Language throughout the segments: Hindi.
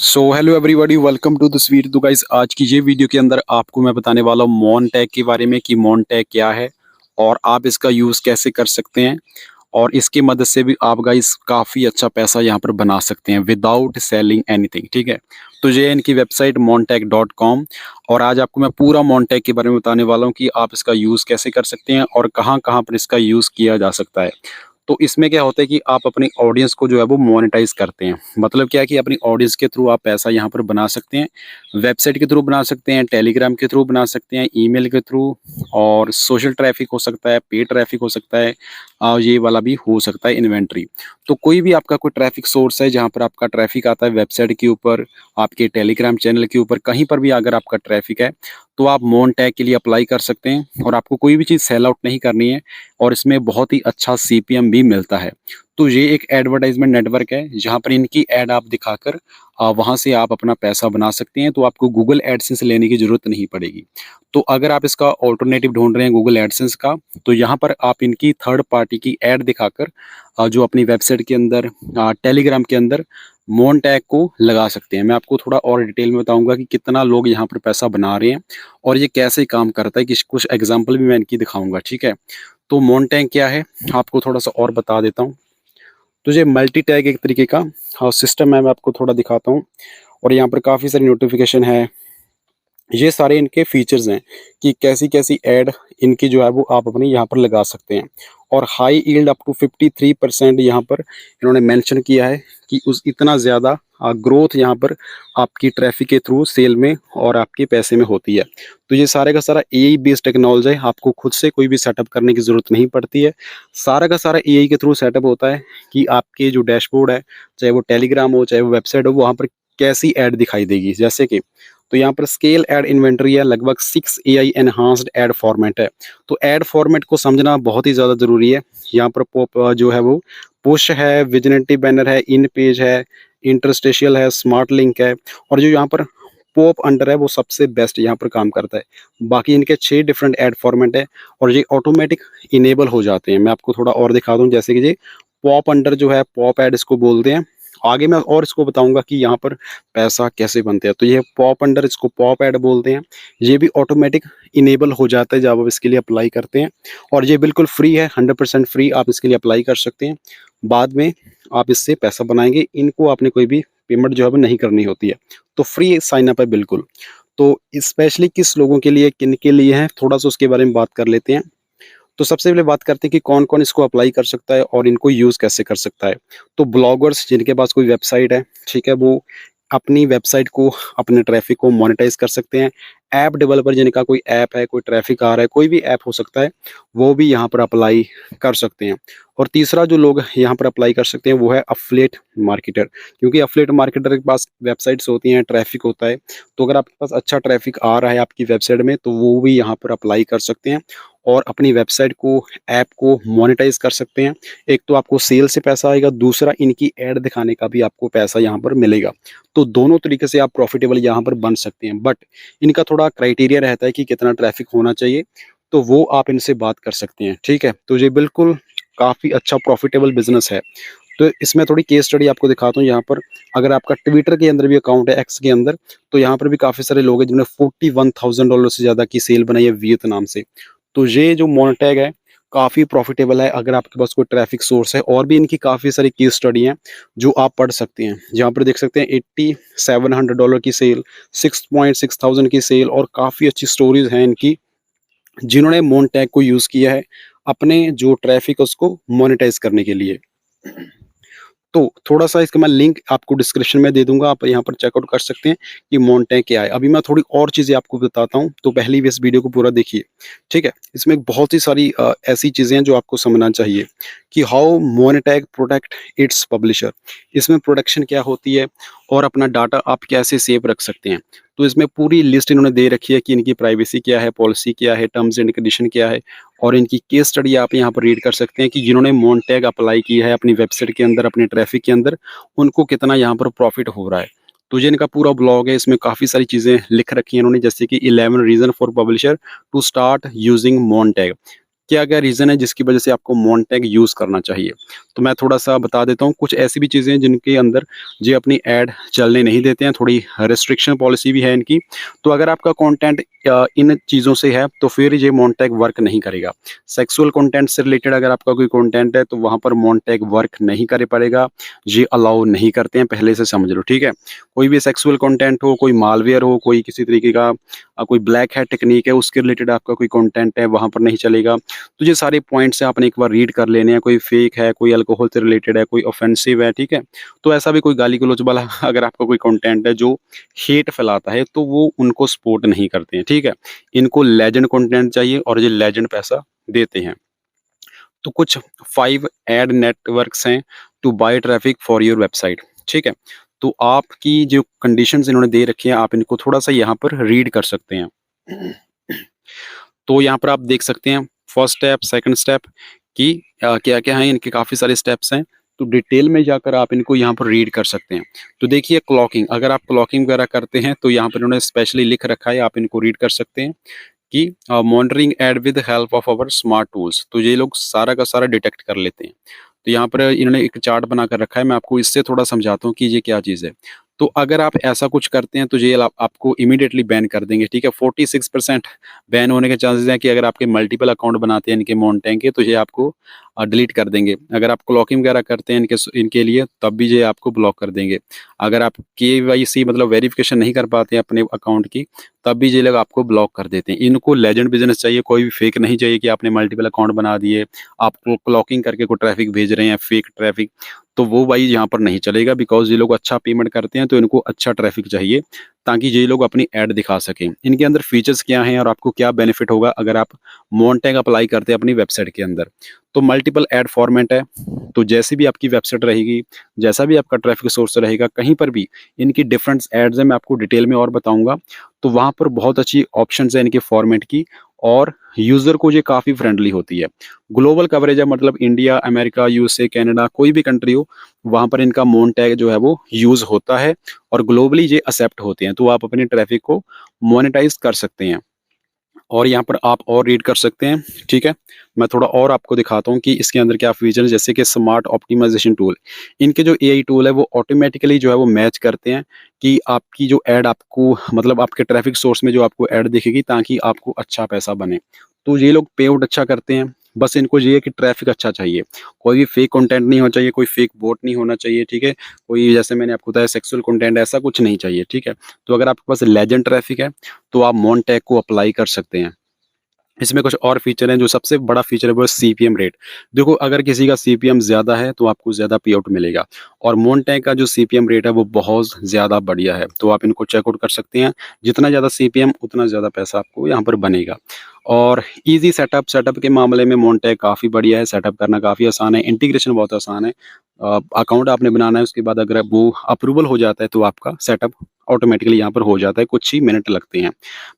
So hello everybody, welcome to the sweet. तो गाइस, आज की ये वीडियो के अंदर आपको मैं बताने वाला हूँ मोनटैग के बारे में कि मोनटैग क्या है और आप इसका यूज़ कैसे कर सकते हैं। और इसकी मदद से भी आप गाइस काफ़ी अच्छा पैसा यहाँ पर बना सकते हैं विदाउट सेलिंग एनीथिंग। ठीक है, तो ये है इनकी वेबसाइट montag.com। और आज आपको मैं पूरा मोनटैग के बारे में बताने वाला हूँ कि आप इसका यूज़ कैसे कर सकते हैं और कहाँ कहाँ पर इसका यूज़ किया जा सकता है। तो इसमें क्या होता है कि आप अपनी ऑडियंस को जो है वो मोनेटाइज करते हैं। मतलब क्या है कि अपनी ऑडियंस के थ्रू आप पैसा यहाँ पर बना सकते हैं। वेबसाइट के थ्रू बना सकते हैं, टेलीग्राम के थ्रू बना सकते हैं, ईमेल के थ्रू, और सोशल ट्रैफिक हो सकता है, पेड ट्रैफिक हो सकता है, ये वाला भी हो सकता है, इन्वेंट्री। तो कोई भी आपका कोई ट्रैफिक सोर्स है जहाँ पर आपका ट्रैफिक आता है, वेबसाइट के ऊपर, आपके टेलीग्राम चैनल के ऊपर, कहीं पर भी अगर आपका ट्रैफिक है तो आप मोनटैग के लिए अप्लाई कर सकते हैं। और आपको कोई भी चीज़ सेल आउट नहीं करनी है और इसमें बहुत ही अच्छा सीपीएम भी मिलता है। तो ये एक एडवर्टाइजमेंट नेटवर्क है जहाँ पर इनकी ऐड आप दिखाकर वहाँ से आप अपना पैसा बना सकते हैं। तो आपको गूगल एडसेंस लेने की ज़रूरत नहीं पड़ेगी। तो अगर आप इसका ऑल्टरनेटिव ढूंढ रहे हैं गूगल एडसेंस का, तो यहाँ पर आप इनकी थर्ड पार्टी की ऐड दिखाकर जो अपनी वेबसाइट के अंदर, टेलीग्राम के अंदर मोनटैग को लगा सकते हैं। मैं आपको थोड़ा और डिटेल में बताऊंगा कि कितना लोग यहाँ पर पैसा बना रहे हैं और ये कैसे काम करता है, कि कुछ एग्जांपल भी मैं इनकी दिखाऊंगा। ठीक है, तो मोनटैग क्या है आपको थोड़ा सा और बता देता हूँ। तो ये मल्टी टैग एक तरीके का सिस्टम है, मैं आपको थोड़ा दिखाता हूँ। और यहाँ पर काफ़ी सारी नोटिफिकेशन है। ये सारे इनके फीचर्स हैं कि कैसी-कैसी ऐड इनकी जो है वो आप अपने यहाँ पर लगा सकते हैं। और हाई यील्ड अप टू 53% यहाँ पर इन्होंने मेंशन किया है कि उस इतना ज़्यादा ग्रोथ यहाँ पर आपकी ट्रैफिक के थ्रू सेल में और आपके पैसे में होती है। तो ये सारे का सारा एआई बेस्ड टेक्नोलॉजी है, आपको खुद से कोई भी सेटअप करने की ज़रूरत नहीं पड़ती है। सारा का सारा एआई के थ्रू सेटअप होता है कि आपके जो डैशबोर्ड है, चाहे वो टेलीग्राम हो, चाहे वो वेबसाइट हो, वहाँ पर कैसी ऐड दिखाई देगी। जैसे कि तो यहाँ पर स्केल एड इन्वेंटरी है, लगभग 6 एआई एनहांस्ड एड फॉर्मेट है। तो एड फॉर्मेट को समझना बहुत ही ज़्यादा ज़रूरी है। यहाँ पर पॉप जो है वो पुश है, विजिबिलिटी बैनर है, इन पेज है, इंटरस्टेशियल है, स्मार्ट लिंक है, और जो यहाँ पर पॉप अंडर है वो सबसे बेस्ट यहाँ पर काम करता है। बाकी इनके 6 डिफरेंट एड फॉर्मेट है और ये ऑटोमेटिक इनेबल हो जाते हैं। मैं आपको थोड़ा और दिखा दूँ, जैसे कि ये पॉप अंडर जो है, पॉप एड इसको बोलते हैं। आगे मैं और इसको बताऊंगा कि यहाँ पर पैसा कैसे बनते हैं। तो ये पॉप अंडर, इसको पॉप ऐड बोलते हैं। ये भी ऑटोमेटिक इनेबल हो जाता है जब आप इसके लिए अप्लाई करते हैं। और ये बिल्कुल फ्री है, 100% फ्री, आप इसके लिए अप्लाई कर सकते हैं। बाद में आप इससे पैसा बनाएंगे, इनको आपने कोई भी पेमेंट जो है वो नहीं करनी होती है। तो फ्री साइन अप है बिल्कुल। तो स्पेशली किस लोगों के लिए, किन के लिए है, थोड़ा सा उसके बारे में बात कर लेते हैं। तो सबसे पहले बात करते हैं कि कौन कौन इसको अप्लाई कर सकता है और इनको यूज़ कैसे कर सकता है। तो ब्लॉगर्स जिनके पास कोई वेबसाइट है, ठीक है, वो अपनी वेबसाइट को, अपने ट्रैफिक को मोनेटाइज कर सकते हैं। ऐप डेवलपर जिनका कोई ऐप है, कोई ट्रैफिक आ रहा है, कोई भी ऐप हो सकता है, वो भी यहाँ पर अप्लाई कर सकते हैं। और तीसरा जो लोग यहाँ पर अप्लाई कर सकते हैं वो है अफिलिएट मार्केटर, क्योंकि अफिलिएट मार्केटर के पास वेबसाइट्स होती हैं, ट्रैफिक होता है। तो अगर आपके पास अच्छा ट्रैफिक आ रहा है आपकी वेबसाइट में, तो वो भी यहाँ पर अप्लाई कर सकते हैं और अपनी वेबसाइट को, ऐप को मोनेटाइज कर सकते हैं। एक तो आपको सेल से पैसा आएगा, दूसरा इनकी ऐड दिखाने का भी आपको पैसा यहाँ पर मिलेगा। तो दोनों तरीके से आप प्रॉफिटेबल यहाँ पर बन सकते हैं। बट इनका थोड़ा क्राइटेरिया रहता है कि कितना ट्रैफिक होना चाहिए, तो वो आप इनसे बात कर सकते हैं। ठीक है, तो ये बिल्कुल काफ़ी अच्छा प्रॉफिटेबल बिजनेस है। तो इसमें थोड़ी केस स्टडी आपको दिखाता हूँ यहाँ पर। अगर आपका ट्विटर के अंदर भी अकाउंट है, एक्स के अंदर, तो यहाँ पर भी काफ़ी सारे लोग हैं जिन्होंने $41,000 से ज़्यादा की सेल बनाई है वियतनाम से। तो ये जो मोनेटैग है काफ़ी प्रॉफिटेबल है अगर आपके पास कोई ट्रैफिक सोर्स है। और भी इनकी काफ़ी सारी केस स्टडी हैं जो आप पढ़ सकते हैं। जहाँ पर देख सकते हैं $8,700 की सेल, 6,600 की सेल, और काफ़ी अच्छी स्टोरीज हैं इनकी जिन्होंने मोनेटैग को यूज़ किया है अपने जो ट्रैफिक है उसको मोनेटाइज करने के लिए। तो थोड़ा-सा इसका मैं लिंक आपको डिस्क्रिप्शन में दे दूँगा, आप यहाँ पर चेकआउट कर सकते हैं कि मोनेटैग क्या है। अभी मैं थोड़ी और चीज़ें आपको बताता हूँ, तो पहले भी इस वीडियो को पूरा देखिए, ठीक है? इसमें बहुत ही सारी ऐसी चीज़ें हैं जो आपको समझना चाहिए कि हाउ मोनेटैग प्रोटेक्ट इट्स पब्लिशर। इसमें प्रोटेक्शन क्या होती है और अपना डाटा आप कैसे सेव रख सकते हैं। तो इसमें पूरी लिस्ट इन्होंने दे रखी है कि इनकी प्राइवेसी क्या है, पॉलिसी क्या है, टर्म्स एंड कंडीशन क्या है, और इनकी केस स्टडी आप यहाँ पर रीड कर सकते हैं कि जिन्होंने मोनेटैग अप्लाई की है अपनी वेबसाइट के अंदर, अपने ट्रैफिक के अंदर, उनको कितना यहाँ पर प्रॉफिट हो रहा है। तो ये इनका पूरा ब्लॉग है, इसमें काफ़ी सारी चीज़ें लिख रखी हैं इन्होंने, जैसे कि 11 reason for publisher to start using Monetag. क्या क्या रीज़न है जिसकी वजह से आपको मोनेटैग यूज़ करना चाहिए। तो मैं थोड़ा सा बता देता हूँ, कुछ ऐसी भी चीज़ें हैं जिनके अंदर ये अपनी ऐड चलने नहीं देते हैं, थोड़ी रिस्ट्रिक्शन पॉलिसी भी है इनकी। तो अगर आपका कंटेंट इन चीज़ों से है तो फिर ये मोनेटैग वर्क नहीं करेगा। सेक्सुअल कंटेंट से रिलेटेड अगर आपका कोई कंटेंट है तो वहाँ पर मोनेटैग वर्क नहीं कर पाएगा, ये अलाउ नहीं करते हैं, पहले से समझ लो, ठीक है। कोई भी सेक्सुअल कंटेंट हो, कोई मालवेयर हो, कोई किसी तरीके का कोई ब्लैक हैट टेक्निक है उसके रिलेटेड आपका कोई कंटेंट है वहाँ पर नहीं चलेगा। तो ये सारे पॉइंट्स आपने एक बार रीड कर लेने हैं, कोई फेक है, कोई अल्कोहल से रिलेटेड है, कोई ऑफेंसिव है, ठीक है। तो ऐसा भी कोई गाली गलौज वाला अगर आपका कोई कंटेंट है जो हेट फैलाता है तो वो उनको सपोर्ट नहीं करते हैं, ठीक है। इनको लेजेंड कंटेंट चाहिए और ये लेजेंड पैसा देते हैं। तो कुछ 5 एड नेटवर्क्स हैं to buy traffic for your website, ठीक है। तो आपकी जो कंडीशंस इन्होंने दे रखी हैं आप इनको थोड़ा सा यहाँ पर रीड कर सकते हैं। तो यहाँ पर आप देख सकते हैं फर्स्ट स्टेप, सेकंड स्टेप कि क्या-क्या हैं, इनके काफ़ी सारे स्टेप्स हैं। तो डिटेल में जाकर आप इनको यहाँ पर रीड कर सकते हैं। तो देखिए क्लॉकिंग, अगर आप क्लॉकिंग वगैरह करते हैं तो यहाँ पर इन्होंने स्पेशली लिख रखा है, आप इनको रीड कर सकते हैं कि monitoring ad with help of our smart tools. तो ये लोग सारा का सारा डिटेक्ट कर लेते हैं। तो यहाँ पर इन्होंने एक चार्ट बना कर रखा है, मैं आपको इससे थोड़ा समझाता हूँ कि ये क्या चीज़ है। तो अगर आप ऐसा कुछ करते हैं तो ये आपको इमीडिएटली बैन कर देंगे, ठीक है। 46% बैन होने के चांसेस हैं कि अगर आपके मल्टीपल अकाउंट बनाते हैं इनके मोनेटैग के तो ये आपको डिलीट कर देंगे। अगर आप क्लॉकिंग वगैरह करते हैं इनके लिए तब भी ये आपको ब्लॉक कर देंगे। अगर आप केवाईसी मतलब वेरिफिकेशन नहीं कर पाते हैं अपने अकाउंट की तब भी ये लोग आपको ब्लॉक कर देते हैं। इनको लेजेंड बिज़नेस चाहिए, कोई भी फेक नहीं चाहिए कि आपने मल्टीपल अकाउंट बना दिए, आप क्लॉकिंग करके कोई ट्रैफिक भेज रहे हैं, फेक ट्रैफिक, तो वो भाई यहाँ पर नहीं चलेगा बिकॉज़ ये लोग अच्छा पेमेंट करते हैं तो इनको अच्छा ट्रैफिक चाहिए ताकि ये लोग अपनी ऐड दिखा सकें। इनके अंदर फीचर्स क्या हैं और आपको क्या बेनिफिट होगा अगर आप मोनेटैग अप्लाई करते हैं अपनी वेबसाइट के अंदर। तो मल्टीपल ऐड फॉर्मेट है, तो जैसी भी आपकी वेबसाइट रहेगी, जैसा भी आपका ट्रैफिक सोर्स रहेगा, कहीं पर भी इनकी डिफरेंट ऐड्स हैं, मैं आपको डिटेल में और बताऊँगा। तो वहाँ पर बहुत अच्छी ऑप्शंस हैं इनके फॉर्मेट की और यूज़र को ये काफ़ी फ्रेंडली होती है। ग्लोबल कवरेज है, मतलब इंडिया, अमेरिका, यूएसए, कनाडा, कोई भी कंट्री हो, वहाँ पर इनका मोनेटैग जो है वो यूज़ होता है और ग्लोबली ये एक्सेप्ट होते हैं। तो आप अपने ट्रैफिक को मोनेटाइज़ कर सकते हैं। और यहाँ पर आप और रीड कर सकते हैं, ठीक है। मैं थोड़ा और आपको दिखाता हूँ कि इसके अंदर क्या फीचर है, जैसे कि स्मार्ट ऑप्टिमाइजेशन टूल। इनके जो एआई टूल है वो ऑटोमेटिकली जो है वो मैच करते हैं कि आपकी जो ऐड आपको मतलब आपके ट्रैफिक सोर्स में जो आपको ऐड दिखेगी ताकि आपको अच्छा पैसा बने। तो ये लोग पे आउट अच्छा करते हैं, बस इनको ये है कि ट्रैफिक अच्छा चाहिए। कोई भी फेक कंटेंट नहीं होना चाहिए, कोई फेक बोट नहीं होना चाहिए, ठीक है। कोई जैसे मैंने आपको बताया सेक्सुअल कंटेंट ऐसा कुछ नहीं चाहिए, ठीक है। तो अगर आपके पास लेजेंड ट्रैफिक है तो आप मोनेटैग को अप्लाई कर सकते हैं। इसमें कुछ और फीचर हैं, जो सबसे बड़ा फीचर है वो है सीपीएम रेट। देखो अगर किसी का सीपीएम ज़्यादा है तो आपको ज़्यादा पे आउट मिलेगा और मोनेटैग का जो सीपीएम रेट है वो बहुत ज़्यादा बढ़िया है। तो आप इनको चेकआउट कर सकते हैं, जितना ज़्यादा सीपीएम उतना ज़्यादा पैसा आपको यहाँ पर बनेगा। और ईज़ी सेटअप के मामले में मोनेटैग काफ़ी बढ़िया है, सेटअप करना काफ़ी आसान है, इंटीग्रेशन बहुत आसान है। अकाउंट आपने बनाना है, उसके बाद अगर वो अप्रूवल हो जाता है तो आपका सेटअप ऑटोमेटिकली यहाँ पर हो जाता है, कुछ ही मिनट लगते हैं।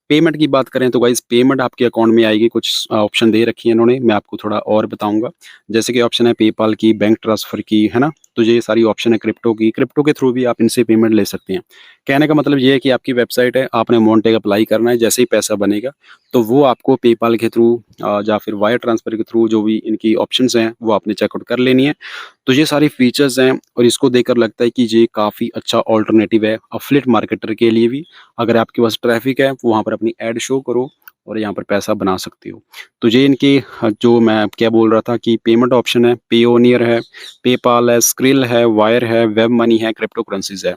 पेमेंट की बात करें तो गाइस पेमेंट आपके अकाउंट में आएगी, कुछ ऑप्शन दे रखी है इन्होंने, मैं आपको थोड़ा और बताऊँगा। जैसे कि ऑप्शन है पेपाल की, बैंक ट्रांसफ़र की, है ना? तो ये सारी ऑप्शन है क्रिप्टो की, क्रिप्टो के थ्रू भी आप इनसे पेमेंट ले सकते हैं। कहने का मतलब ये है कि आपकी वेबसाइट है, आपने मोनेटैग अप्लाई करना है, जैसे ही पैसा बनेगा, तो वो आपको पेपाल के थ्रू या फिर वायर ट्रांसफ़र के थ्रू जो भी इनकी ऑप्शंस हैं, वो आपने चेकआउट कर लेनी है। तो ये सारी फीचर्स हैं और इसको देखकर लगता है कि ये काफ़ी अच्छा अल्टरनेटिव है एफिलिएट मार्केटर के लिए भी। अगर आपके पास ट्रैफिक है, वहाँ पर अपनी ऐड शो करो और यहाँ पर पैसा बना सकते हो। तो ये इनके जो मैं क्या बोल रहा था कि पेमेंट ऑप्शन है, पेयोनियर है, पेपाल है, स्क्रिल है, वायर है, वेब मनी है, क्रिप्टो करेंसीज़ है।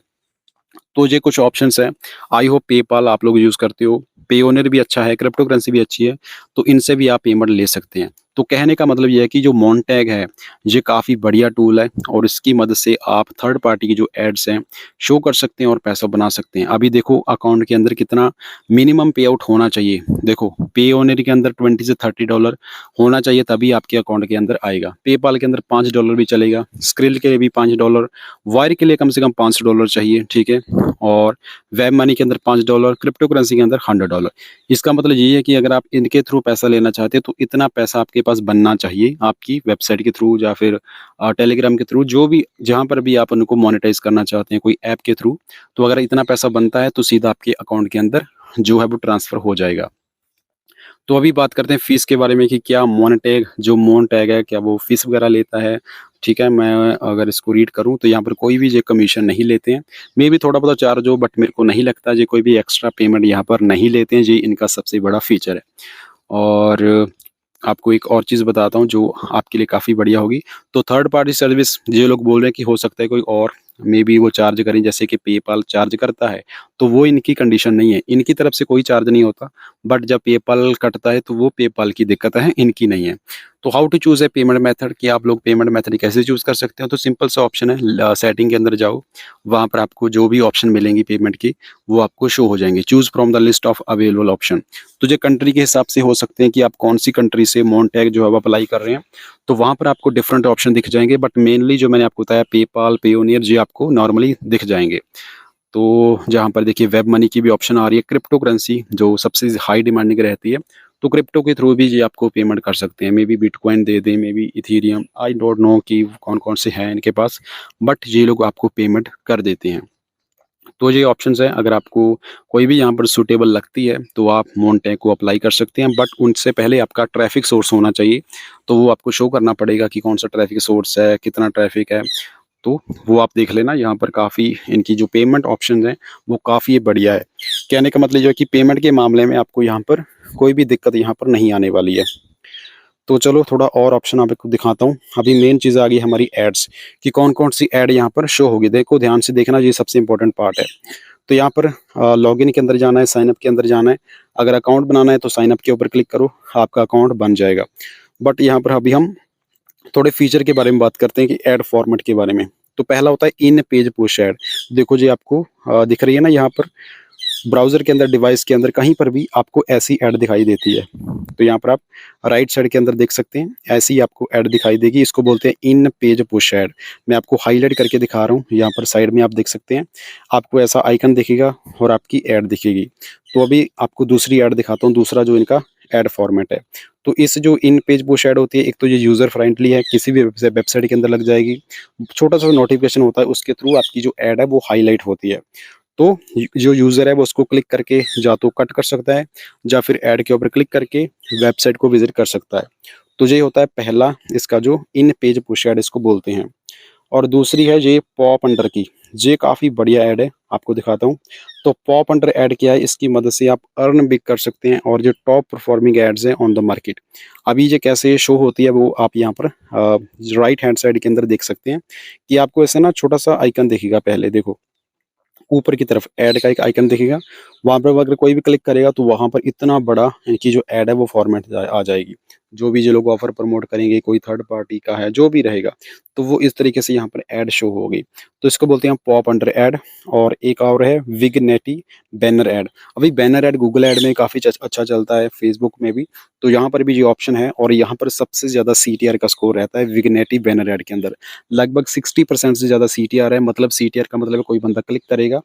तो ये कुछ ऑप्शंस हैं। आई होप पेपाल आप लोग यूज़ करते हो। पेयोनियर भी अच्छा है, क्रिप्टो करेंसी भी अच्छी है, तो इनसे भी आप पेमेंट ले सकते हैं। तो कहने का मतलब ये है कि जो मोनेटैग है, ये काफ़ी बढ़िया टूल है और इसकी मदद से आप थर्ड पार्टी की जो एड्स हैं, शो कर सकते हैं और पैसा बना सकते हैं। अभी देखो अकाउंट के अंदर कितना मिनिमम पे आउट होना चाहिए। देखो पेयोनियर के अंदर 20 से $30 होना चाहिए तभी आपके अकाउंट के अंदर आएगा। पेपाल के अंदर $5 भी चलेगा, स्क्रिल के लिए भी $5, वायर के लिए कम से कम $500 चाहिए, ठीक है? और वेब मनी के अंदर $5, क्रिप्टो करेंसी के अंदर $100। इसका मतलब ये है कि अगर आप इनके थ्रू पैसा लेना चाहते हैं तो इतना पैसा आपके पास बनना चाहिए आपकी वेबसाइट के थ्रू या फिर टेलीग्राम के थ्रू, जो भी जहाँ पर भी आप उनको मोनेटाइज़ करना चाहते हैं कोई ऐप के थ्रू, तो अगर इतना पैसा बनता है तो सीधा आपके अकाउंट के अंदर जो है वो ट्रांसफ़र हो जाएगा। तो अभी बात करते हैं फ़ीस के बारे में कि क्या मोनेटैग जो मोन टैग है, क्या वो फ़ीस वगैरह लेता है? ठीक है, मैं अगर इसको रीड करूँ तो यहाँ पर कोई भी ये कमीशन नहीं लेते हैं। मेबी थोड़ा बहुत चार्ज हो, बट मेरे को नहीं लगता ये कोई भी एक्स्ट्रा पेमेंट यहाँ पर नहीं लेते हैं, ये इनका सबसे बड़ा फ़ीचर है। और आपको एक और चीज़ बताता हूँ जो आपके लिए काफ़ी बढ़िया होगी। तो थर्ड पार्टी सर्विस ये लोग बोल रहे हैं कि हो सकता है कोई और मेबी वो चार्ज करें, जैसे कि पेपाल चार्ज करता है, तो वो इनकी कंडीशन नहीं है। इनकी तरफ से कोई चार्ज नहीं होता, बट जब पेपाल कटता है तो वो पेपाल की दिक्कत है, इनकी नहीं है। तो how to choose a payment method, कि आप लोग पेमेंट मेथड कैसे चूज़ कर सकते हो? तो सिंपल सा ऑप्शन है, सेटिंग के अंदर जाओ, वहाँ पर आपको जो भी ऑप्शन मिलेंगी पेमेंट की, वो आपको शो हो जाएँगे। Choose from the list of available option. तो ये कंट्री के हिसाब से हो सकते हैं कि आप कौन सी कंट्री से मोनटैग जो है वो अप्लाई कर रहे हैं, तो वहाँ पर आपको डिफरेंट ऑप्शन दिख जाएँगे, बट मेनली जो मैंने आपको बताया पेपाल, पेयोनियर, ये आपको नॉर्मली दिख जाएँगे। तो जहाँ पर देखिए वेब मनी की भी ऑप्शन आ रही है, क्रिप्टो करेंसी जो सबसे हाई डिमांडिंग रहती है, तो क्रिप्टो के थ्रू भी ये आपको पेमेंट कर सकते हैं। मे बी बिटकॉइन दे दें, may be Ethereum, I don't know कि कौन-कौन से हैं इनके पास, बट ये लोग आपको पेमेंट कर देते हैं। तो ये ऑप्शंस हैं, अगर आपको कोई भी यहाँ पर सूटेबल लगती है तो आप मोनटैग को अप्लाई कर सकते हैं, बट उनसे पहले आपका ट्रैफिक सोर्स होना चाहिए। तो वो आपको शो करना पड़ेगा कि कौन सा ट्रैफिक सोर्स है, कितना ट्रैफिक है, तो वो आप देख लेना। यहाँ पर काफ़ी इनकी जो पेमेंट ऑप्शंस हैं वो काफ़ी बढ़िया है। कहने का मतलब ये है कि पेमेंट के मामले में आपको यहाँ पर कोई भी दिक्कत यहाँ पर नहीं आने वाली है। तो चलो थोड़ा और ऑप्शन आपको दिखाता हूँ। अभी मेन चीज़ आ गई हमारी एड्स, कि कौन-कौन सी ऐड यहाँ पर शो होगी। देखो ध्यान से देखना, ये सबसे इम्पोर्टेंट पार्ट है। तो यहाँ पर लॉगिन के अंदर जाना है, साइन अप के अंदर जाना है। अगर अकाउंट बनाना है तो साइन अप के ऊपर क्लिक करो, आपका अकाउंट बन जाएगा। बट यहाँ पर अभी हम थोड़े फीचर के बारे में बात करते हैं, कि ऐड फॉर्मेट के बारे में। तो पहला होता है इन पेज पुश ऐड। देखो जी, आपको दिख रही है ना यहाँ पर, ब्राउज़र के अंदर, डिवाइस के अंदर कहीं पर भी आपको ऐसी ऐड दिखाई देती है। तो यहाँ पर आप राइट साइड के अंदर देख सकते हैं, ऐसी आपको ऐड दिखाई देगी। इसको बोलते हैं इन पेज पुश ऐड। मैं आपको हाइलाइट करके दिखा रहा हूँ, यहाँ पर साइड में आप देख सकते हैं। आपको ऐसा आइकन दिखेगा और आपकी ऐड दिखेगी। तो अभी आपको दूसरी ऐड दिखाता हूँ, दूसरा जो इनका ऐड फॉर्मेट है। तो इस जो इन पेज पुश ऐड होती है, एक तो ये यूज़र फ्रेंडली है, किसी भी वेबसाइट के अंदर लग जाएगी। छोटा-सा नोटिफ़िकेशन होता है, उसके थ्रू आपकी जो ऐड है वो हाइलाइट होती है। तो जो यूज़र है वो उसको क्लिक करके या तो कट कर सकता है, या फिर ऐड के ऊपर क्लिक करके वेबसाइट को विज़िट कर सकता है। तो ये होता है पहला इसका जो इन पेज पुश ऐड इसको बोलते हैं। और दूसरी है ये पॉप अंडर की, ये काफ़ी बढ़िया ऐड है, आपको दिखाता हूँ। तो पॉप अंडर ऐड क्या है, इसकी मदद से आप अर्न भी कर सकते हैं, और जो टॉप परफॉर्मिंग एड्स हैं ऑन द मार्केट। अभी ये कैसे शो होती है वो आप यहाँ पर राइट हैंड साइड के अंदर देख सकते हैं, कि आपको ऐसा ना छोटा-सा आइकन दिखेगा, पहले देखो। ऊपर की तरफ ऐड का एक आइकन दिखेगा, वहाँ पर अगर कोई भी क्लिक करेगा तो वहाँ पर इतना बड़ा इनकी जो ऐड है वो फॉर्मेट आ जाएगी। जो भी जो लोग ऑफर प्रमोट करेंगे, कोई थर्ड पार्टी का है, जो भी रहेगा, तो वो इस तरीके से यहाँ पर ऐड शो होगी। तो इसको बोलते हैं पॉप अंडर ऐड। और एक और है विग्नेटी बैनर ऐड। अभी बैनर ऐड गूगल ऐड में काफ़ी अच्छा चलता है, फेसबुक में भी। तो यहाँ पर भी ये ऑप्शन है, और यहाँ पर सबसे ज़्यादा सीटीआर का स्कोर रहता है विग्नेटी बैनर ऐड के अंदर। लगभग 60% से ज़्यादा सीटीआर है। मतलब सीटीआर का मतलब है कोई बंदा क्लिक करेगा,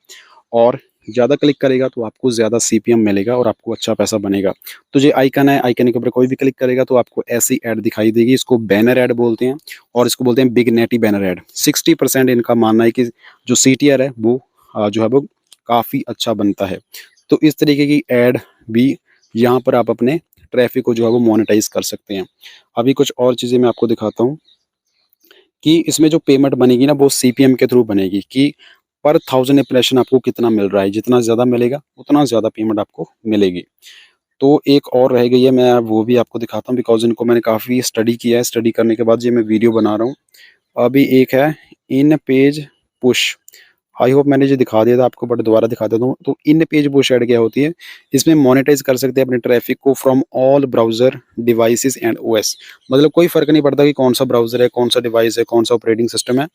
और ज़्यादा क्लिक करेगा तो आपको ज़्यादा सीपीएम मिलेगा और आपको अच्छा पैसा बनेगा। तो ये आइकन है, आइकन के ऊपर कोई भी क्लिक करेगा तो आपको ऐसी ऐड दिखाई देगी। इसको बैनर ऐड बोलते हैं, और इसको बोलते हैं बिग नेटी बैनर ऐड। 60% इनका मानना है कि जो सीटीआर है वो जो है वो काफ़ी अच्छा बनता है। तो इस तरीके की ऐड भी यहाँ पर आप अपने ट्रैफिक को जो है वो मोनेटाइज कर सकते हैं। अभी कुछ और चीज़ें मैं आपको दिखाता हूँ, कि इसमें जो पेमेंट बनेगी ना वो सीपीएम के थ्रू बनेगी, कि पर 1000 इंप्रेशन आपको कितना मिल रहा है। जितना ज़्यादा मिलेगा उतना ज़्यादा पेमेंट आपको मिलेगी। तो एक और रह गई है, मैं वो भी आपको दिखाता हूँ, बिकॉज़ इनको मैंने काफ़ी स्टडी किया है। स्टडी करने के बाद ये मैं वीडियो बना रहा हूँ। अभी एक है इन पेज पुश। आई होप मैंने ये दिखा दिया था आपको, बट दोबारा दिखा देता हूँ। तो इन पेज पुश ऐड क्या होती है, इसमें मोनेटाइज कर सकते हैं अपने ट्रैफिक को from all browser devices and OS. मतलब कोई फ़र्क नहीं पड़ता कि कौन सा ब्राउज़र है, कौन सा डिवाइस है, कौन सा ऑपरेटिंग सिस्टम है,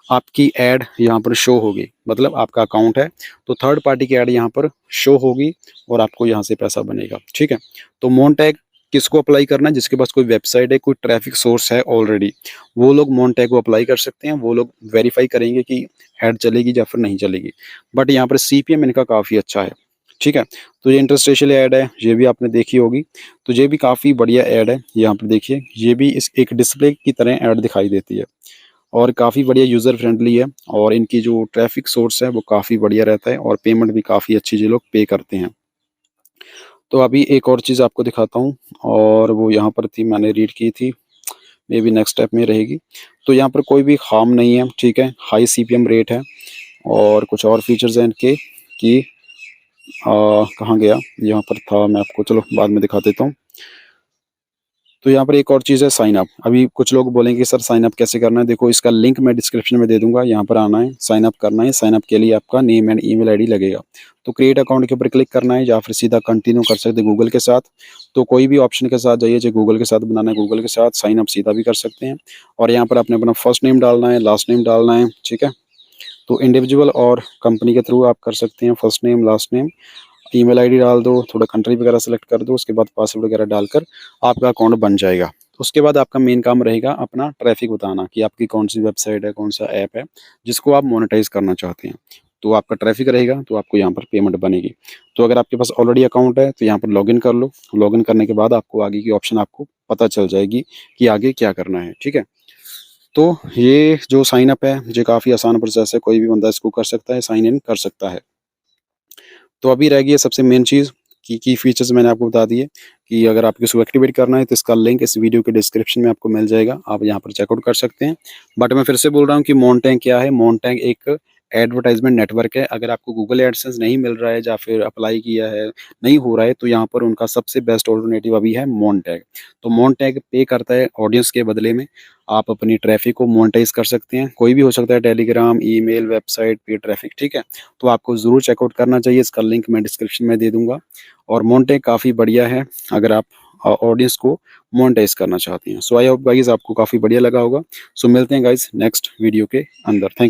आपकी ऐड यहाँ पर शो होगी। मतलब आपका अकाउंट है तो थर्ड पार्टी की ऐड यहाँ पर शो होगी, और आपको यहाँ से पैसा बनेगा। ठीक है, तो मोनटैग किसको अप्लाई करना है, जिसके पास कोई वेबसाइट है, कोई ट्रैफिक सोर्स है ऑलरेडी, वो लोग मोनटैग को अप्लाई कर सकते हैं। वो लोग वेरीफाई करेंगे कि ऐड चलेगी या फिर नहीं चलेगी। बट यहाँ पर सीपीएम इनका काफ़ी अच्छा है। ठीक है, तो ये इंटरस्टेशियल ऐड है, ये भी आपने देखी होगी। तो ये भी काफ़ी बढ़िया ऐड है। यहाँ पर देखिए, ये भी इस एक डिस्प्ले की तरह ऐड दिखाई देती है, और काफ़ी बढ़िया यूज़र फ्रेंडली है, और इनकी जो ट्रैफिक सोर्स है वो काफ़ी बढ़िया रहता है, और पेमेंट भी काफ़ी अच्छी ये लोग पे करते हैं। तो अभी एक और चीज़ आपको दिखाता हूँ, और वो यहाँ पर थी, मैंने रीड की थी, मे बी नेक्स्ट स्टेप में रहेगी। तो यहाँ पर कोई भी हार्म नहीं है, ठीक है, हाई सीपीएम रेट है, और कुछ और फीचर्स हैं इनके कि कहाँ गया, यहाँ पर था, मैं आपको चलो बाद में दिखा देता हूँ। तो यहाँ पर एक और चीज़ है, साइन अप। अभी कुछ लोग बोलेंगे कि सर साइन अप कैसे करना है, देखो इसका लिंक मैं डिस्क्रिप्शन में दे दूंगा, यहाँ पर आना है, साइन अप करना है। साइन अप के लिए आपका नेम एंड ईमेल आईडी लगेगा, तो क्रिएट अकाउंट के ऊपर क्लिक करना है, या फिर सीधा कंटिन्यू कर सकते हैं गूगल के साथ। तो कोई भी ऑप्शन के साथ जाइए, जो गूगल के साथ बनाना है गूगल के साथ, साइन अप सीधा भी कर सकते हैं। और यहाँ पर आपने अपना फर्स्ट नेम डालना है, लास्ट नेम डालना है, ठीक है। तो इंडिविजुअल और कंपनी के थ्रू आप कर सकते हैं, first name last name, email ID डाल दो, थोड़ा कंट्री वगैरह सेलेक्ट कर दो, उसके बाद पासवर्ड वगैरह डालकर आपका अकाउंट बन जाएगा। उसके बाद आपका मेन काम रहेगा अपना ट्रैफिक बताना कि आपकी कौन सी वेबसाइट है, कौन सा ऐप है जिसको आप मोनेटाइज करना चाहते हैं। तो आपका ट्रैफिक रहेगा तो आपको यहाँ पर पेमेंट बनेगी। तो अगर आपके पास ऑलरेडी अकाउंट है तो यहाँ पर लॉगिन कर लो। लॉगिन करने के बाद आपको आगे की ऑप्शन आपको पता चल जाएगी कि आगे क्या करना है, ठीक है। तो ये जो साइन अप है, ये काफ़ी आसान प्रोसेस है, कोई भी बंदा इसको कर सकता है, साइन इन कर सकता है। तो अभी रह गई है सबसे मेन चीज़ की फीचर्स मैंने आपको बता दिए कि अगर आपको इसको एक्टिवेट करना है तो इसका लिंक इस वीडियो के डिस्क्रिप्शन में आपको मिल जाएगा, आप यहाँ पर चेकआउट कर सकते हैं। बट मैं फिर से बोल रहा हूँ कि मोनटैग क्या है। मोनटैग एक एडवर्टाइजमेंट नेटवर्क है। अगर आपको गूगल एडसेंस नहीं मिल रहा है या फिर अप्लाई किया है, नहीं हो रहा है, तो यहाँ पर उनका सबसे बेस्ट ऑल्टरनेटिव अभी है मोनटैग। तो मोनटैग पे करता है ऑडियंस के बदले में, आप अपनी ट्रैफिक को मोनेटाइज कर सकते हैं। कोई भी हो सकता है, Telegram, email, website, paid traffic, ठीक है। तो आपको ज़रूर चेकआउट करना चाहिए, इसका लिंक मैं डिस्क्रिप्शन में दे दूंगा। और मोनटैग काफ़ी बढ़िया है अगर आप ऑडियंस को मोनेटाइज करना चाहते हैं। सो आई होप गाइस आपको काफ़ी बढ़िया लगा होगा। सो मिलते हैं गाइस नेक्स्ट वीडियो के अंदर। थैंक